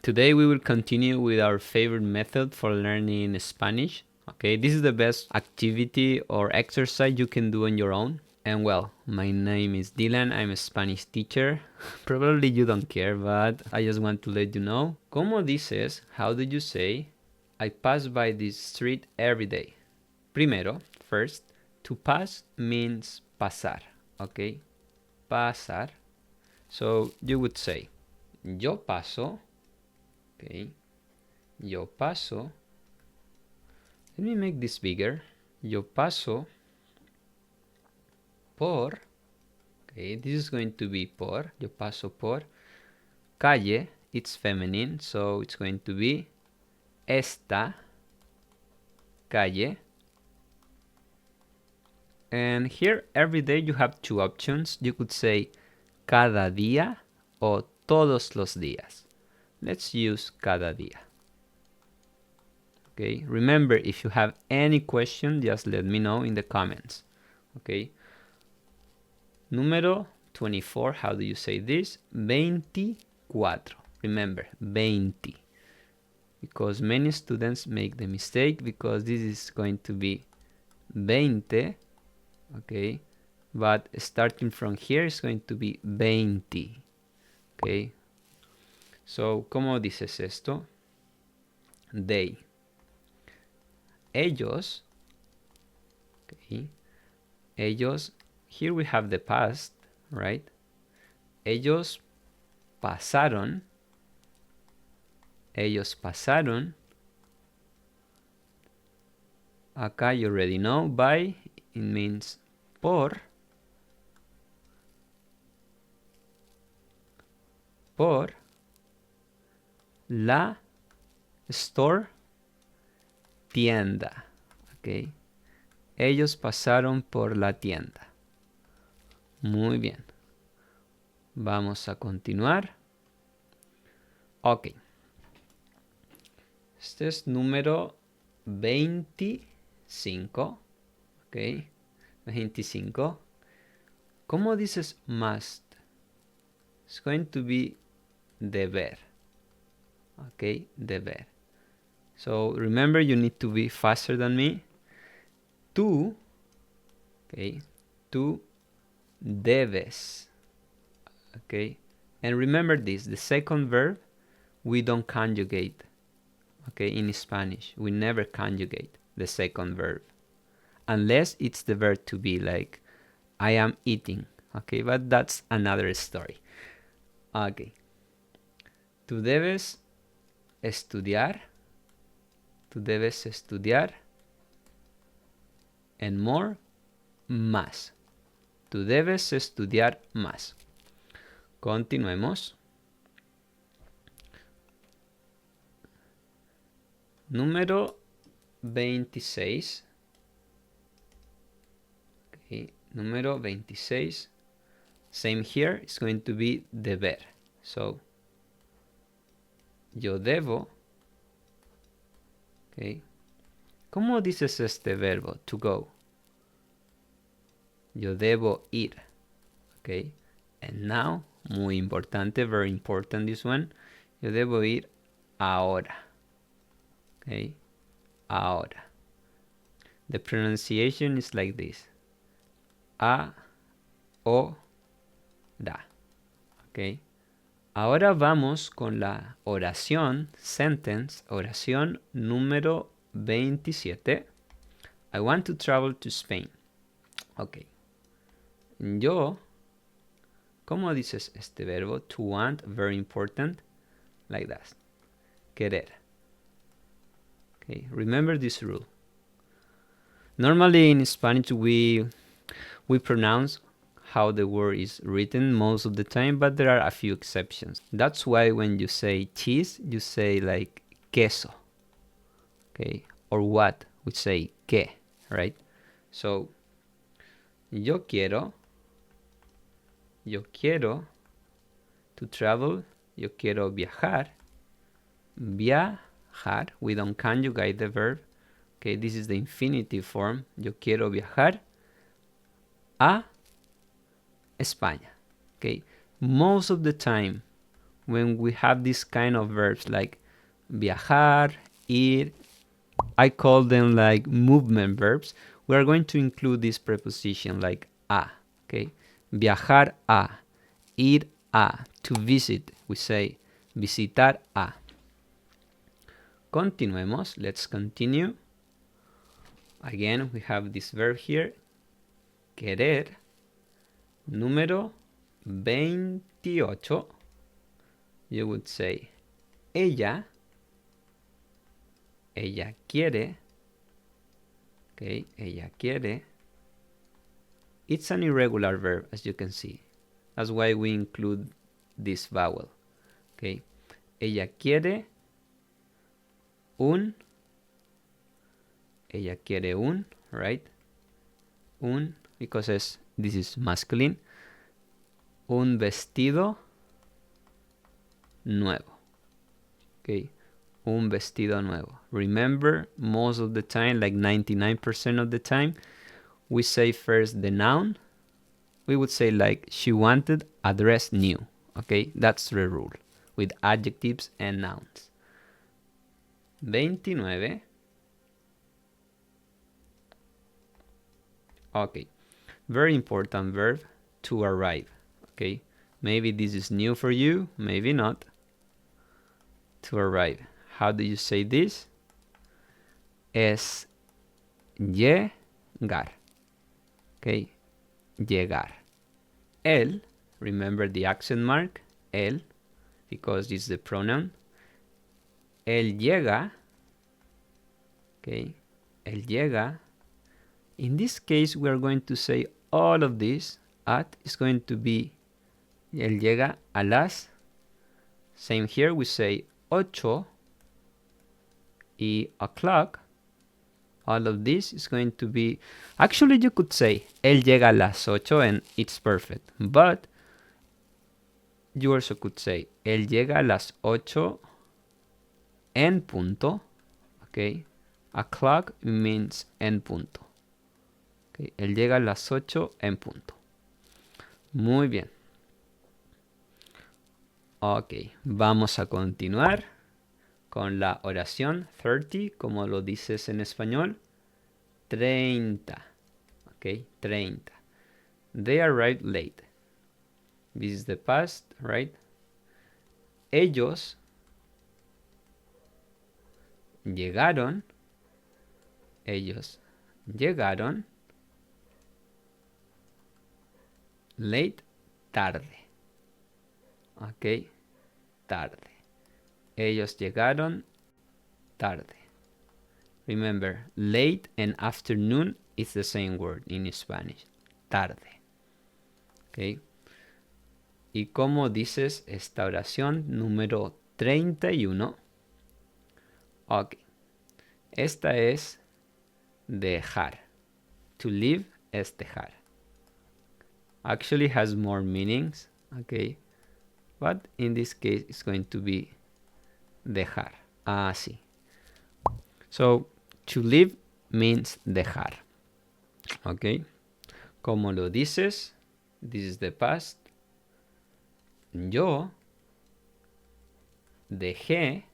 Today we will continue with our favorite method for learning Spanish. Okay, this is the best activity or exercise you can do on your own. And well, my name is Dylan, I'm a Spanish teacher. Probably you don't care, but I just want to let you know. ¿Cómo dices? How do you say I pass by this street every day? Primero, first, to pass means pasar, okay? Pasar. So you would say, yo paso, okay? Yo paso. Let me make this bigger. Yo paso por, okay, this is going to be por, yo paso por, calle, it's feminine, so it's going to be esta calle. And here, every day you have two options. You could say cada día o todos los días. Let's use cada día. Okay, remember, if you have any question, just let me know in the comments. Okay. Número 24, how do you say this? 24. Remember, 20. Because many students make the mistake because this is going to be 20. Okay, but starting from here is going to be 20. Okay, so ¿cómo dices esto? They. Ellos. Okay, ellos. Here we have the past, right? Ellos pasaron. Ellos pasaron. Acá you already know, by, it means por. Por la store, tienda. Okay. Ellos pasaron por la tienda. Muy bien. Vamos a continuar. Ok. Este es número 25. Ok. 25. ¿Cómo dices must? It's going to be deber. Okay, deber. So remember, you need to be faster than me. Tú, okay, tú debes. Okay, and remember this, the second verb, we don't conjugate. Okay, in Spanish, we never conjugate the second verb. Unless it's the verb to be, like, I am eating. Okay, but that's another story. Okay. Tú debes estudiar. Tú debes estudiar. And more, más. Tú debes estudiar más. Continuemos. Número 26. Okay. Número 26. Same here, it's going to be deber. So, yo debo. Okay. ¿Cómo dices este verbo? To go. Yo debo ir. Okay. And now, muy importante, very important this one. Yo debo ir ahora. Okay. Ahora. The pronunciation is like this. A, o, da. Ok. Ahora vamos con la oración, sentence, oración número 27. I want to travel to Spain. Ok. Yo, ¿cómo dices este verbo? To want, very important. Like that. Querer. Okay. Remember this rule. Normally in Spanish we pronounce how the word is written most of the time, but there are a few exceptions. That's why when you say cheese, you say like queso. Okay, or what? We say que, right? So, yo quiero to travel. Yo quiero viajar. Viajar, we don't conjugate the verb. Okay, this is the infinitive form. Yo quiero viajar a España. Okay, most of the time when we have this kind of verbs like viajar, ir, I call them like movement verbs, we are going to include this preposition like a, okay? Viajar a, ir a, to visit, we say visitar a. Continuemos, let's continue. Again, we have this verb here, querer, número 28. You would say ella quiere, okay, ella quiere. It's an irregular verb, as you can see. That's why we include this vowel, okay. Ella quiere ella quiere right? Because this is masculine. Un vestido nuevo, okay. Un vestido nuevo. Remember, most of the time, like 99% of the time, we say first the noun. We would say like she wanted a dress new, okay. That's the rule with adjectives and nouns. 29. Okay, very important verb, to arrive, okay. Maybe this is new for you, maybe not. To arrive. How do you say this? Es llegar. Okay, llegar. Él, remember the accent mark, él, because this is the pronoun. Él llega. Okay, él llega. In this case, we are going to say all of this. At is going to be él llega a las. Same here, we say 8 y o'clock. All of this is going to be, actually you could say él llega a las 8 and it's perfect, but you also could say él llega a las 8 en punto, okay. O'clock means en punto, okay. Él llega a las 8 en punto. Muy bien. Ok, vamos a continuar con la oración 30, como lo dices en español. 30. Ok, 30. They arrived late. This is the past, right? Ellos llegaron. Late, tarde. Ok, tarde. Ellos llegaron tarde. Remember, late and afternoon is the same word in Spanish. Tarde. Ok. ¿Y cómo dices esta oración número 31? Ok. Esta es dejar. To leave es dejar. Actually has more meanings. Okay. But in this case, it's going to be dejar. Así. So, to leave means dejar. Okay. ¿Cómo lo dices? This is the past. Yo dejé.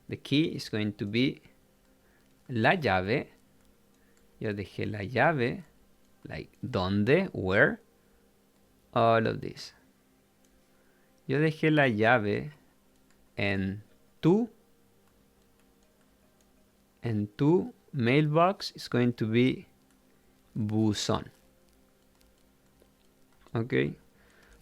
The key is going to be la llave. Yo dejé la llave. Like, ¿dónde? Where? All of this. Yo dejé la llave en tu mailbox is going to be buzón. Okay?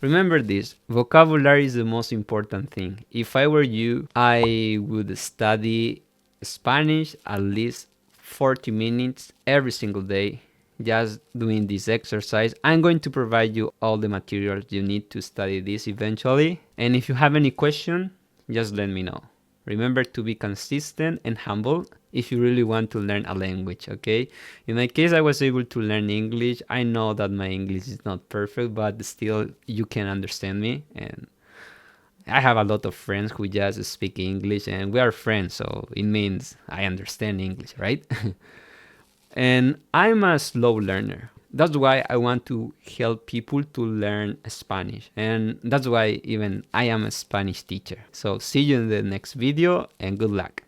Remember this, vocabulary is the most important thing. If I were you, I would study Spanish at least 40 minutes every single day, just doing this exercise. I'm going to provide you all the materials you need to study this eventually. And if you have any question, just let me know. Remember to be consistent and humble if you really want to learn a language, okay? In my case, I was able to learn English. I know that my English is not perfect, but still you can understand me. And I have a lot of friends who just speak English and we are friends, so it means I understand English, right? And I'm a slow learner. that's why I want to help people to learn Spanish. And that's why even I am a Spanish teacher. So see you in the next video and good luck.